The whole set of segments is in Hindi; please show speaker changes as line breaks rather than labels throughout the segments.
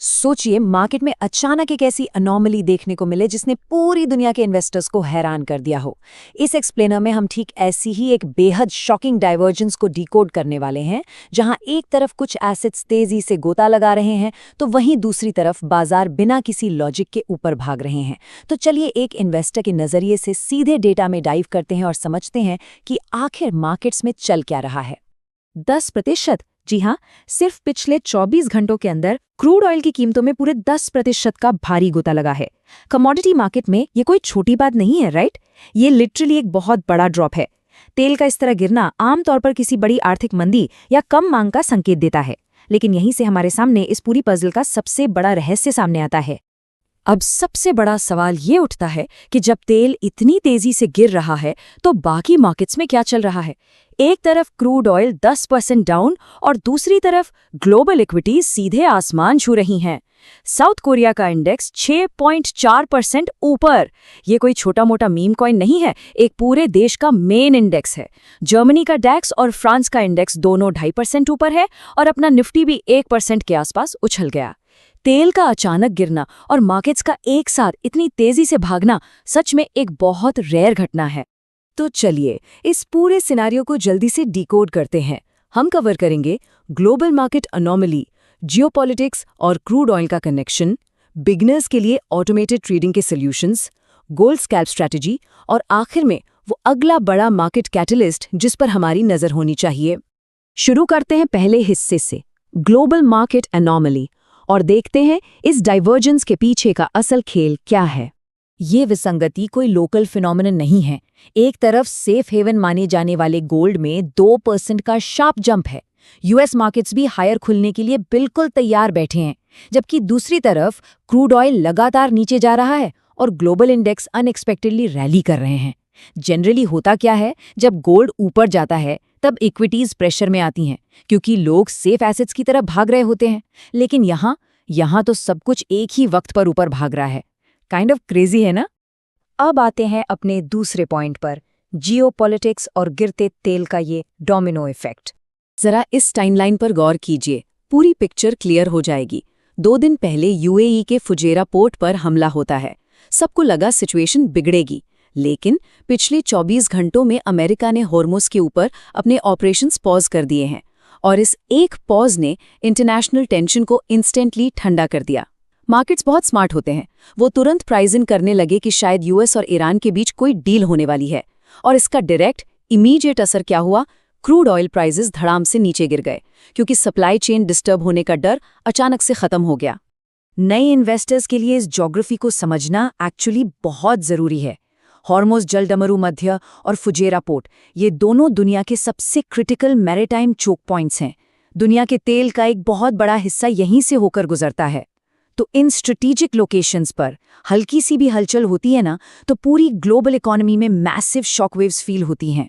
सोचिए मार्केट में अचानक एक ऐसी अनोमली देखने को मिले जिसने पूरी दुनिया के इन्वेस्टर्स को हैरान कर दिया हो। इस एक्सप्लेनर में हम ठीक ऐसी ही एक बेहद शॉकिंग डाइवर्जेंस को डिकोड करने वाले हैं, जहां एक तरफ कुछ एसेट्स तेजी से गोता लगा रहे हैं तो वहीं दूसरी तरफ बाजार बिना किसी लॉजिक के ऊपर भाग रहे हैं। तो चलिए एक इन्वेस्टर के नजरिए से सीधे डेटा में डाइव करते हैं और समझते हैं कि आखिर मार्केट्स में चल क्या रहा है।
10%? जी हाँ, सिर्फ पिछले 24 घंटों के अंदर क्रूड ऑयल की कीमतों में पूरे 10% का भारी गोता लगा है। कमोडिटी मार्केट में ये कोई छोटी बात नहीं है, राइट? ये लिटरली एक बहुत बड़ा ड्रॉप है। तेल का इस तरह गिरना आमतौर पर किसी बड़ी आर्थिक मंदी या कम मांग का संकेत देता है, लेकिन यहीं से हमारे सामने इस पूरी पजल का सबसे बड़ा रहस्य सामने आता है।
अब सबसे बड़ा सवाल ये उठता है कि जब तेल इतनी तेजी से गिर रहा है तो बाकी मार्केट्स में क्या चल रहा है। एक तरफ क्रूड ऑयल 10% डाउन और दूसरी तरफ ग्लोबल इक्विटीज सीधे आसमान छू रही हैं। साउथ कोरिया का इंडेक्स 6.4% ऊपर। ये कोई छोटा मोटा मीम कॉइन नहीं है, एक पूरे देश का मेन इंडेक्स है। जर्मनी का डैक्स और फ्रांस का इंडेक्स दोनों 2.5% ऊपर है और अपना निफ्टी भी 1% के आसपास उछल गया। तेल का अचानक गिरना और मार्केट्स का एक साथ इतनी तेजी से भागना सच में एक बहुत रेयर घटना है। तो चलिए इस पूरे सिनेरियो को जल्दी से डिकोड करते हैं। हम कवर करेंगे ग्लोबल मार्केट अनोमली, जियोपॉलिटिक्स और क्रूड ऑयल का कनेक्शन, बिगिनर्स के लिए ऑटोमेटेड ट्रेडिंग के सॉल्यूशंस, गोल्ड स्कैल्प स्ट्रैटेजी और आखिर में वो अगला बड़ा मार्केट कैटलिस्ट जिस पर हमारी नजर होनी चाहिए। शुरू करते हैं पहले हिस्से से, ग्लोबल मार्केट अनोमली, और देखते हैं इस डाइवर्जेंस के पीछे का असल खेल क्या है। ये विसंगति कोई लोकल फिनोमेनन नहीं है। एक तरफ सेफ हेवन माने जाने वाले गोल्ड में 2% का शार्प जंप है। यूएस मार्केट्स भी हायर खुलने के लिए बिल्कुल तैयार बैठे हैं, जबकि दूसरी तरफ क्रूड ऑयल लगातार नीचे जा रहा है और ग्लोबल इंडेक्स अनएक्सपेक्टेडली रैली कर रहे हैं। जनरली होता क्या है, जब गोल्ड ऊपर जाता है तब इक्विटीज प्रेशर में आती हैं, क्योंकि लोग सेफ एसेट्स की तरफ भाग रहे होते हैं। लेकिन यहाँ तो सब कुछ एक ही वक्त पर ऊपर भाग रहा है। काइंड ऑफ क्रेजी है ना? अब आते हैं अपने दूसरे पॉइंट पर, जियोपॉलिटिक्स और गिरते तेल का ये डोमिनो इफेक्ट। जरा इस टाइमलाइन पर गौर कीजिए, पूरी पिक्चर क्लियर हो जाएगी। 2 दिन पहले यूएई के फुजेरा पोर्ट पर हमला होता है। सबको लगा सिचुएशन बिगड़ेगी, लेकिन पिछले 24 घंटों में अमेरिका ने हॉर्मुज़ के ऊपर अपने ऑपरेशंस पॉज कर दिए हैं, और इस एक पॉज ने इंटरनेशनल टेंशन को इंस्टेंटली ठंडा कर दिया। मार्केट्स बहुत स्मार्ट होते हैं, वो तुरंत प्राइस इन करने लगे कि शायद यूएस और ईरान के बीच कोई डील होने वाली है, और इसका डायरेक्ट इमीडिएट असर क्या हुआ? क्रूड ऑयल प्राइसेस धड़ाम से नीचे गिर गए, क्योंकि सप्लाई चेन डिस्टर्ब होने का डर अचानक से खत्म हो गया। नए इन्वेस्टर्स के लिए इस ज्योग्राफी को समझना एक्चुअली बहुत जरूरी है। हॉर्मुज़ जलडमरू मध्य और फुजेरा पोर्ट, ये दोनों दुनिया के सबसे क्रिटिकल मैरीटाइम चोक पॉइंट्स हैं। दुनिया के तेल का एक बहुत बड़ा हिस्सा यहीं से होकर गुजरता है। तो इन स्ट्रेटेजिक लोकेशंस पर हल्की सी भी हलचल होती है ना, तो पूरी ग्लोबल इकोनॉमी में मैसिव शॉकवेव्स फील होती हैं।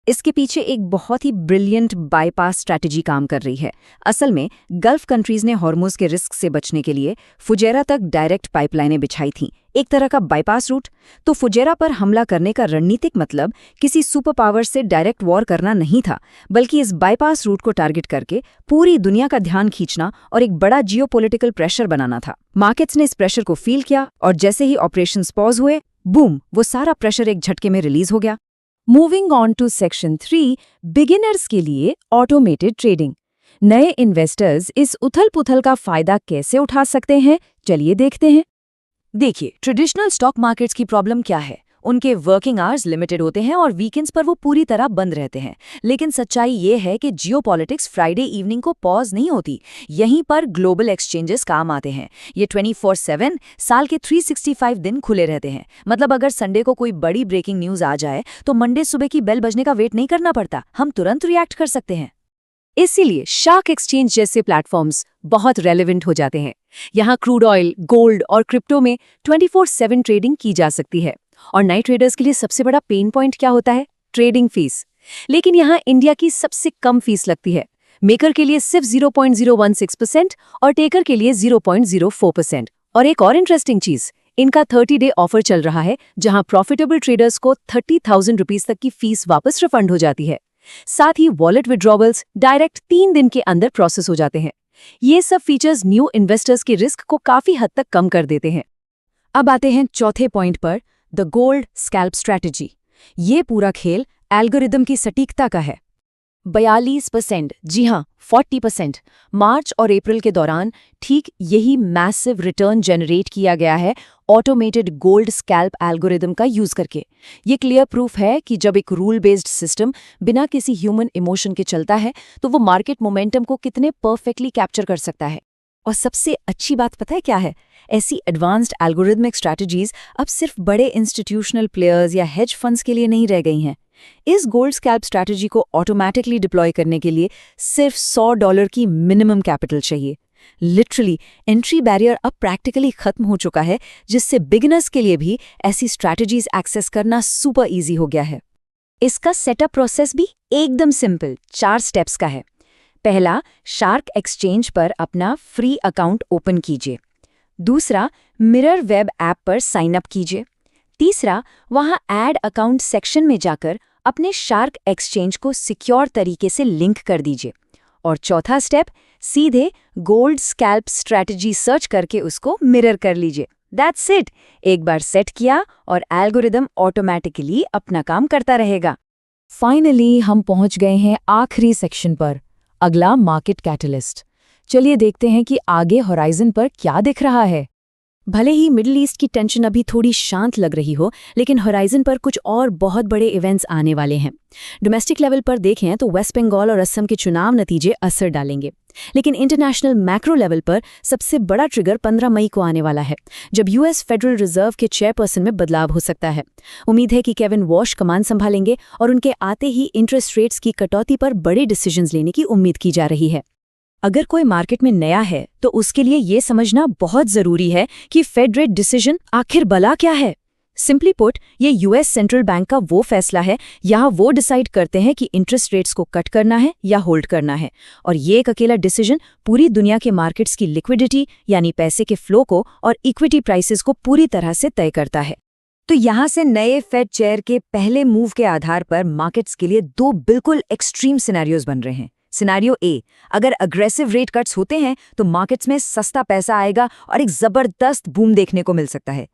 इसके पीछे एक बहुत ही ब्रिलियंट बाईपास स्ट्रैटेजी काम कर रही है। असल में गल्फ कंट्रीज ने हॉर्मुज़ के रिस्क से बचने के लिए फुजेरा तक डायरेक्ट पाइपलाइनें बिछाई थीं, एक तरह का बाईपास रूट। तो फुजेरा पर हमला करने का रणनीतिक मतलब किसी सुपर पावर से डायरेक्ट वॉर करना नहीं था, बल्कि इस बाईपास रूट को टारगेट करके पूरी दुनिया का ध्यान खींचना और एक बड़ा जियोपॉलिटिकल प्रेशर बनाना था। मार्केट्स ने इस प्रेशर को फील किया, और जैसे ही ऑपरेशंस पॉज हुए, बूम, वो सारा प्रेशर एक झटके में रिलीज हो गया।
Moving on to section 3, beginners के लिए ऑटोमेटेड ट्रेडिंग। नए इन्वेस्टर्स इस उथल-पुथल का फायदा कैसे उठा सकते हैं, चलिए देखते हैं। देखिए, ट्रेडिशनल स्टॉक मार्केट्स की प्रॉब्लम क्या है? उनके वर्किंग आवर्स लिमिटेड होते हैं और वीकेंड्स पर वो पूरी तरह बंद रहते हैं। लेकिन सच्चाई ये है कि जियोपॉलिटिक्स फ्राइडे इवनिंग को पॉज नहीं होती। यहीं पर ग्लोबल एक्सचेंजेस काम आते हैं। ये 24/7 साल के 365 दिन खुले रहते हैं। मतलब अगर संडे को कोई बड़ी ब्रेकिंग न्यूज आ जाए तो मंडे सुबह की बेल बजने का वेट नहीं करना पड़ता, हम तुरंत रिएक्ट कर सकते हैं। इसीलिए शार्क एक्सचेंज जैसे प्लेटफॉर्म्स बहुत रेलेवेंट हो जाते हैं। यहाँ क्रूड ऑयल, गोल्ड और क्रिप्टो में 24/7 ट्रेडिंग की जा सकती है। और नए ट्रेडर्स के लिए सबसे बड़ा पेन पॉइंट क्या होता है? Trading fees. लेकिन यहाँ इंडिया की सबसे कम फीस लगती है। मेकर के लिए सिर्फ 0.016% और टेकर के लिए 0.04%। और एक और इंटरेस्टिंग चीज, इनका 30-डे ऑफर चल रहा है, जहां प्रॉफिटेबल ट्रेडर्स को 30,000 रुपीज तक की फीस वापस रिफंड हो जाती है। साथ ही वॉलेट विड्रॉवल्स डायरेक्ट 3 दिन के अंदर प्रोसेस हो जाते हैं। ये सब फीचर्स न्यू इन्वेस्टर्स के रिस्क को काफी हद तक कम कर देते हैं। अब आते हैं चौथे पॉइंट पर, द गोल्ड स्कैल्प स्ट्रैटेजी। ये पूरा खेल एल्गोरिदम की सटीकता का है। 42%, जी हाँ 40%, मार्च और अप्रैल के दौरान ठीक यही मैसिव रिटर्न जनरेट किया गया है ऑटोमेटेड गोल्ड स्कैल्प एल्गोरिदम का यूज करके। ये क्लियर प्रूफ है कि जब एक रूल बेस्ड सिस्टम बिना किसी ह्यूमन इमोशन के चलता है तो वो मार्केट मोमेंटम को कितने परफेक्टली कैप्चर कर सकता है। और सबसे अच्छी बात पता है क्या है? ऐसी एडवांस्ड एल्गोरिथमिक स्ट्रैटेजीज अब सिर्फ बड़े इंस्टीट्यूशनल प्लेयर्स या हेज फंड्स के लिए नहीं रह गई हैं। इस गोल्ड स्कैल्प स्ट्रैटेजी को ऑटोमैटिकली डिप्लॉय करने के लिए सिर्फ $100 की मिनिमम कैपिटल चाहिए। लिटरली एंट्री बैरियर अब प्रैक्टिकली खत्म हो चुका है, जिससे बिगिनर्स के लिए भी ऐसी स्ट्रैटेजीज एक्सेस करना सुपर इजी हो गया है। इसका सेटअप प्रोसेस भी एकदम सिंपल 4 स्टेप्स का है। पहला, शार्क एक्सचेंज पर अपना फ्री अकाउंट ओपन कीजिए। दूसरा, मिरर वेब ऐप पर साइन अप कीजिए। तीसरा, वहां ऐड अकाउंट सेक्शन में जाकर अपने शार्क एक्सचेंज को सिक्योर तरीके से लिंक कर दीजिए। और चौथा स्टेप, सीधे गोल्ड स्कैल्प स्ट्रैटेजी सर्च करके उसको मिरर कर लीजिए। That's it. एक बार सेट किया और एल्गोरिदम ऑटोमैटिकली अपना काम करता रहेगा। फाइनली हम पहुंच गए हैं आखिरी सेक्शन पर, अगला मार्केट कैटलिस्ट। चलिए देखते हैं कि आगे होराइजन पर क्या दिख रहा है। भले ही मिडिल ईस्ट की टेंशन अभी थोड़ी शांत लग रही हो, लेकिन होराइजन पर कुछ और बहुत बड़े इवेंट्स आने वाले हैं। डोमेस्टिक लेवल पर देखें तो वेस्ट बंगाल और असम के चुनाव नतीजे असर डालेंगे, लेकिन इंटरनेशनल मैक्रो लेवल पर सबसे बड़ा ट्रिगर 15 मई को आने वाला है, जब यूएस फेडरल रिजर्व के चेयरपर्सन में बदलाव हो सकता है। उम्मीद है कि केविन वॉश कमान संभालेंगे और उनके आते ही इंटरेस्ट रेट्स की कटौती पर बड़े डिसीजंस लेने की उम्मीद की जा रही है। अगर कोई मार्केट में नया है तो उसके लिए ये समझना बहुत जरूरी है कि फेड रेट डिसीजन आखिर भला क्या है। सिंपली पुट, ये यूएस सेंट्रल बैंक का वो फैसला है, यहाँ वो डिसाइड करते हैं कि इंटरेस्ट रेट्स को कट करना है या होल्ड करना है, और ये एक अकेला डिसीजन पूरी दुनिया के मार्केट्स की लिक्विडिटी यानी पैसे के फ्लो को और इक्विटी प्राइसेस को पूरी तरह से तय करता है। तो यहाँ से नए फेड चेयर के पहले मूव के आधार पर मार्केट्स के लिए 2 बिल्कुल एक्सट्रीम सिनेरियोज बन रहे हैं। सिनेरियो ए, अगर अग्रेसिव रेट कट्स होते हैं तो मार्केट्स में सस्ता पैसा आएगा और एक जबरदस्त बूम देखने को मिल सकता है।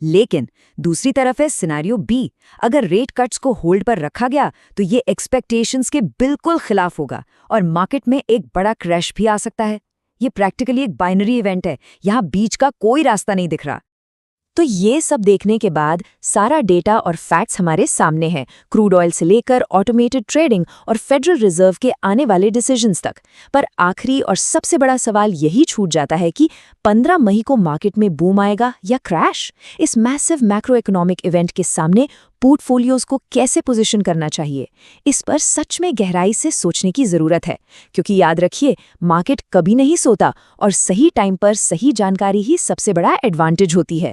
लेकिन दूसरी तरफ है सिनेरियो बी, अगर रेट कट्स को होल्ड पर रखा गया तो ये एक्सपेक्टेशंस के बिल्कुल खिलाफ होगा और मार्केट में एक बड़ा क्रैश भी आ सकता है। ये प्रैक्टिकली एक बाइनरी इवेंट है, यहाँ बीच का कोई रास्ता नहीं दिख रहा। तो ये सब देखने के बाद सारा डेटा और फैक्ट्स हमारे सामने हैं, क्रूड ऑयल से लेकर ऑटोमेटेड ट्रेडिंग और फेडरल रिजर्व के आने वाले डिसीजंस तक। पर आखिरी और सबसे बड़ा सवाल यही छूट जाता है कि 15 मई को मार्केट में बूम आएगा या क्रैश? इस मैसिव मैक्रो इकोनॉमिक इवेंट के सामने पोर्टफोलियोज को कैसे पोजीशन करना चाहिए, इस पर सच में गहराई से सोचने की जरूरत है। क्योंकि याद रखिए, मार्केट कभी नहीं सोता और सही टाइम पर सही जानकारी ही सबसे बड़ा एडवांटेज होती है।